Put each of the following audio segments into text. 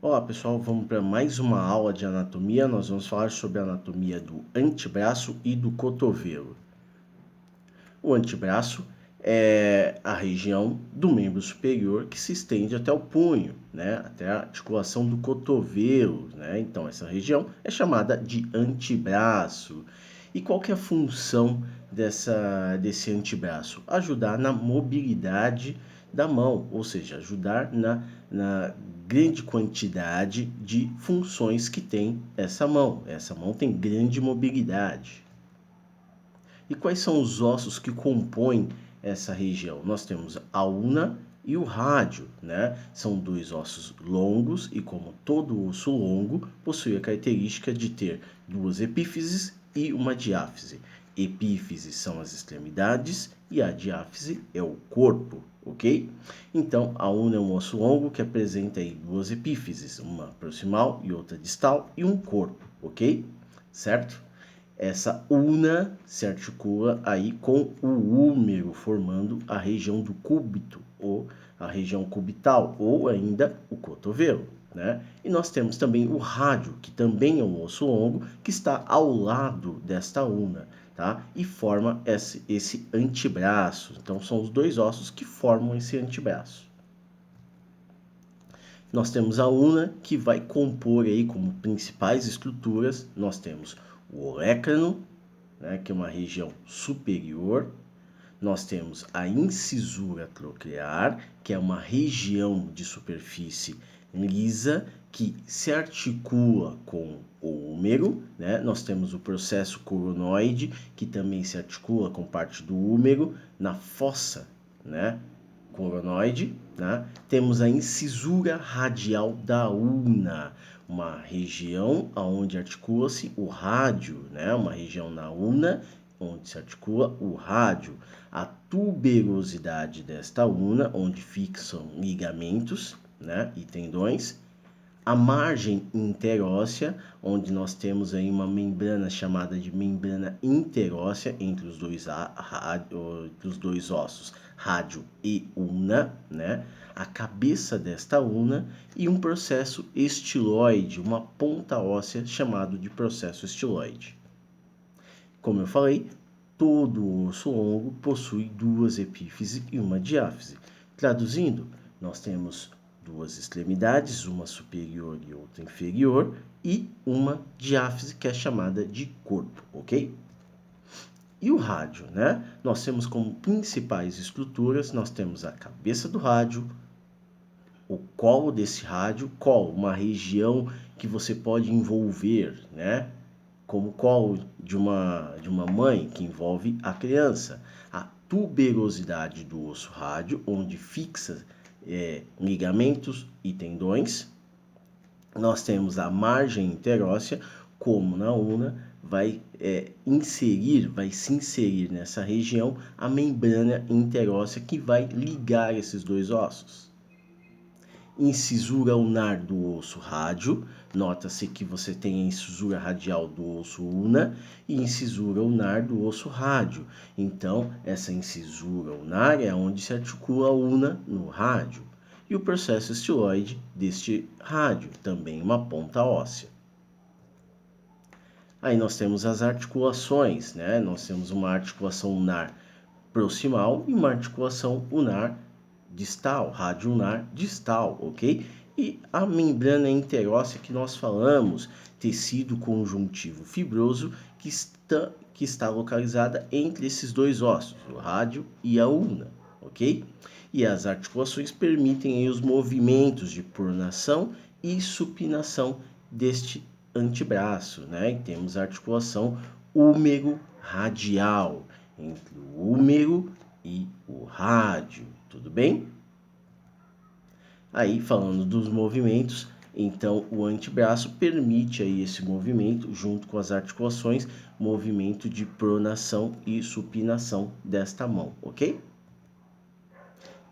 Olá pessoal, vamos para mais uma aula de anatomia. Nós vamos falar sobre a anatomia do antebraço e do cotovelo. O antebraço é a região do membro superior que se estende até o punho, né? Até a articulação do cotovelo, né? Então essa região é chamada de antebraço. E qual que é a função desse antebraço? Ajudar na mobilidade da mão, ou seja, ajudar na grande quantidade de funções que tem essa mão. Essa mão tem grande mobilidade. E quais são os ossos que compõem essa região? Nós temos a ulna e o rádio, né? São dois ossos longos e, como todo osso longo, possui a característica de ter duas epífises e uma diáfise. Epífise são as extremidades e a diáfise é o corpo, ok? Então, a ulna é um osso longo que apresenta aí duas epífises, uma proximal e outra distal, e um corpo, ok? Certo? Essa ulna se articula aí com o húmero, formando a região do cúbito, ou a região cubital, ou ainda o cotovelo, né? E nós temos também o rádio, que também é um osso longo, que está ao lado desta ulna, tá? E forma esse antebraço. Então, são os dois ossos que formam esse antebraço. Nós temos a ulna, que vai compor aí como principais estruturas, nós temos o olecrano, né, que é uma região superior. Nós temos a incisura troclear, que é uma região de superfície lisa que se articula com o húmero, né? Nós temos o processo coronoide, que também se articula com parte do húmero na fossa, né? Coronoide, né? Temos a incisura radial da ulna, uma região onde articula-se o rádio, né? Uma região na ulna onde se articula o rádio. A tuberosidade desta ulna, onde fixam ligamentos, né? E tendões. A margem interóssea, onde nós temos aí uma membrana chamada de membrana interóssea entre os dois ossos, rádio e ulna, né? A cabeça desta ulna e um processo estiloide, uma ponta óssea chamado de processo estiloide. Como eu falei, todo osso longo possui duas epífises e uma diáfise. Traduzindo, nós temos duas extremidades, uma superior e outra inferior, e uma diáfise que é chamada de corpo, ok? E o rádio, né? Nós temos como principais estruturas, nós temos a cabeça do rádio, o colo desse rádio, colo, uma região que você pode envolver, né? Como o colo de uma mãe, que envolve a criança. A tuberosidade do osso rádio, onde fixa ligamentos e tendões. Nós temos a margem interóssea, como na ulna, vai se inserir nessa região a membrana interóssea que vai ligar esses dois ossos. Incisura ulnar do osso rádio, nota-se que você tem a incisura radial do osso ulna e incisura ulnar do osso rádio. Então, essa incisura ulnar é onde se articula a ulna no rádio. E o processo estiloide deste rádio, também uma ponta óssea. Aí nós temos as articulações, né? Nós temos uma articulação ulnar proximal e uma articulação ulnar distal, rádio ulnar distal, ok? E a membrana interóssea que nós falamos, tecido conjuntivo fibroso que está localizada entre esses dois ossos, o rádio e a ulna, ok? E as articulações permitem aí os movimentos de pronação e supinação deste antebraço, né? E temos a articulação húmero-radial, entre o húmero e o rádio, tudo bem? Aí, falando dos movimentos, então o antebraço permite aí esse movimento, junto com as articulações, movimento de pronação e supinação desta mão, ok?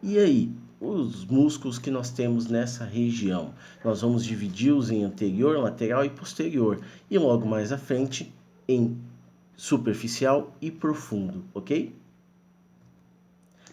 E aí, os músculos que nós temos nessa região? Nós vamos dividi-los em anterior, lateral e posterior, e logo mais à frente em superficial e profundo, ok?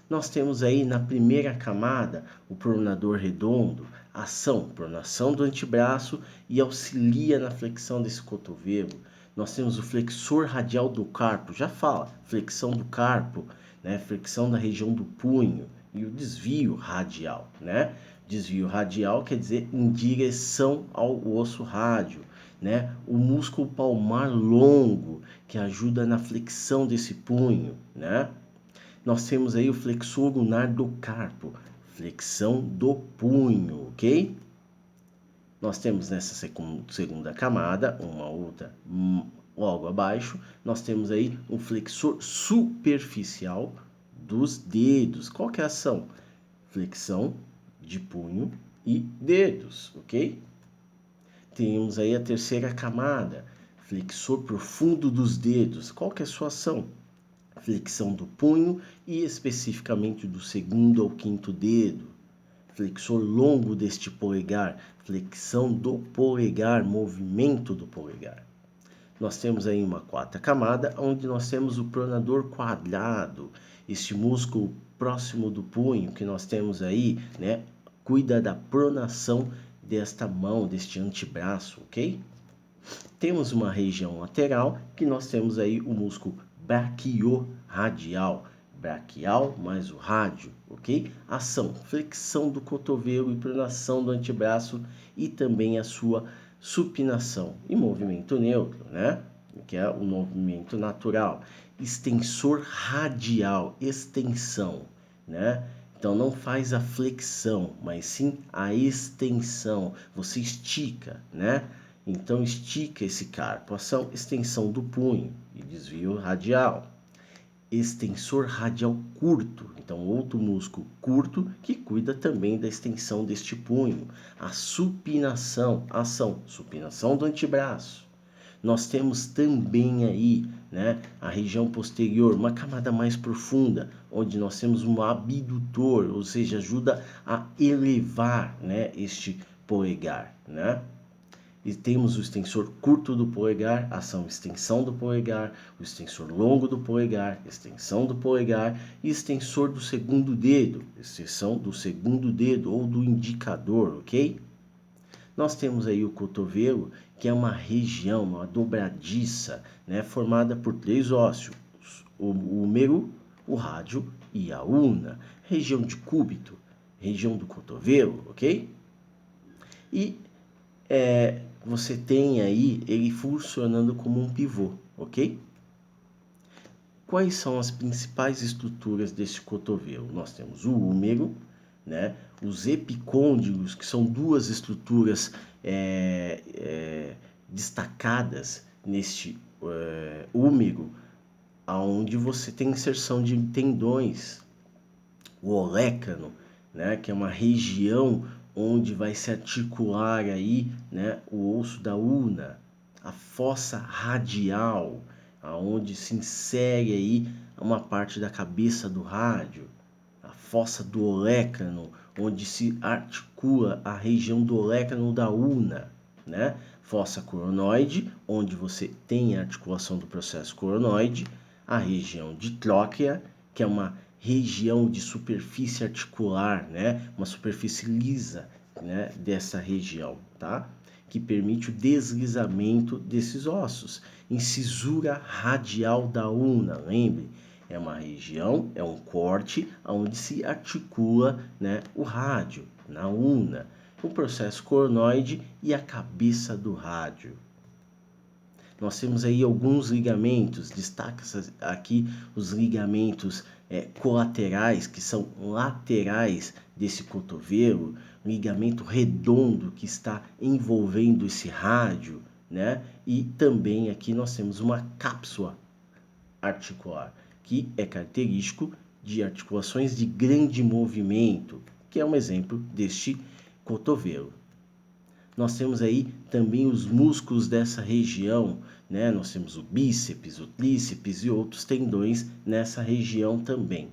Nós temos aí na primeira camada o pronador redondo, Ação, pronação do antebraço e auxilia na flexão desse cotovelo. Nós temos o flexor radial do carpo, já fala, flexão do carpo, né? Flexão da região do punho e o desvio radial, né? Desvio radial quer dizer em direção ao osso rádio, né? O músculo palmar longo, que ajuda na flexão desse punho, né? Nós temos aí o flexor lunar do carpo, flexão do punho, ok? Nós temos nessa segunda camada, uma outra logo abaixo, nós temos aí um flexor superficial dos dedos. Qual que é a ação? Flexão de punho e dedos, ok? Temos aí a terceira camada, flexor profundo dos dedos. Qual que é a sua ação? Flexão do punho e especificamente do segundo ao quinto dedo. Flexor longo deste polegar, flexão do polegar, movimento do polegar. Nós temos aí uma quarta camada, onde nós temos o pronador quadrado, este músculo próximo do punho que nós temos aí, né, cuida da pronação desta mão, deste antebraço, ok? Temos uma região lateral que nós temos aí o músculo braquiorradial, braquial mais o rádio, ok? Ação, flexão do cotovelo e pronação do antebraço e também a sua supinação e movimento neutro, né? Que é o movimento natural. Extensor radial, extensão, né? Então não faz a flexão, mas sim a extensão. Você estica, né? Então estica esse carpo. Ação, extensão do punho e desvio radial. Extensor radial curto, então outro músculo curto que cuida também da extensão deste punho. A supinação, ação, supinação do antebraço. Nós temos também aí, né, a região posterior, uma camada mais profunda, onde nós temos um abdutor, ou seja, ajuda a elevar, né, este polegar, né? E temos o extensor curto do polegar, ação extensão do polegar, o extensor longo do polegar, extensão do polegar e extensor do segundo dedo, extensão do segundo dedo ou do indicador, ok? Nós temos aí o cotovelo, que é uma região, uma dobradiça, né, formada por três ossos, o húmero, o rádio e a ulna, região de cúbito, região do cotovelo, ok? E você tem aí ele funcionando como um pivô, ok? Quais são as principais estruturas desse cotovelo? Nós temos o húmero, né? Os epicôndilos, que são duas estruturas destacadas neste húmero, onde você tem inserção de tendões. O olécano, né? Que é uma região onde vai se articular aí, né, o osso da ulna, a fossa radial, aonde se insere aí uma parte da cabeça do rádio, a fossa do olécano, onde se articula a região do olécano da ulna, né? Fossa coronoide, onde você tem a articulação do processo coronoide, a região de tróquea, que é uma região de superfície articular, né? Uma superfície lisa, né? Dessa região, tá? Que permite o deslizamento desses ossos. Incisura radial da ulna, lembre, é uma região, é um corte onde se articula, né, o rádio, na ulna, o processo coronoide e a cabeça do rádio. Nós temos aí alguns ligamentos, destaca-se aqui os ligamentos colaterais, que são laterais desse cotovelo, ligamento redondo que está envolvendo esse rádio, né? E também aqui nós temos uma cápsula articular, que é característico de articulações de grande movimento, que é um exemplo deste cotovelo. Nós temos aí também os músculos dessa região, né? Nós temos o bíceps, o tríceps e outros tendões nessa região também,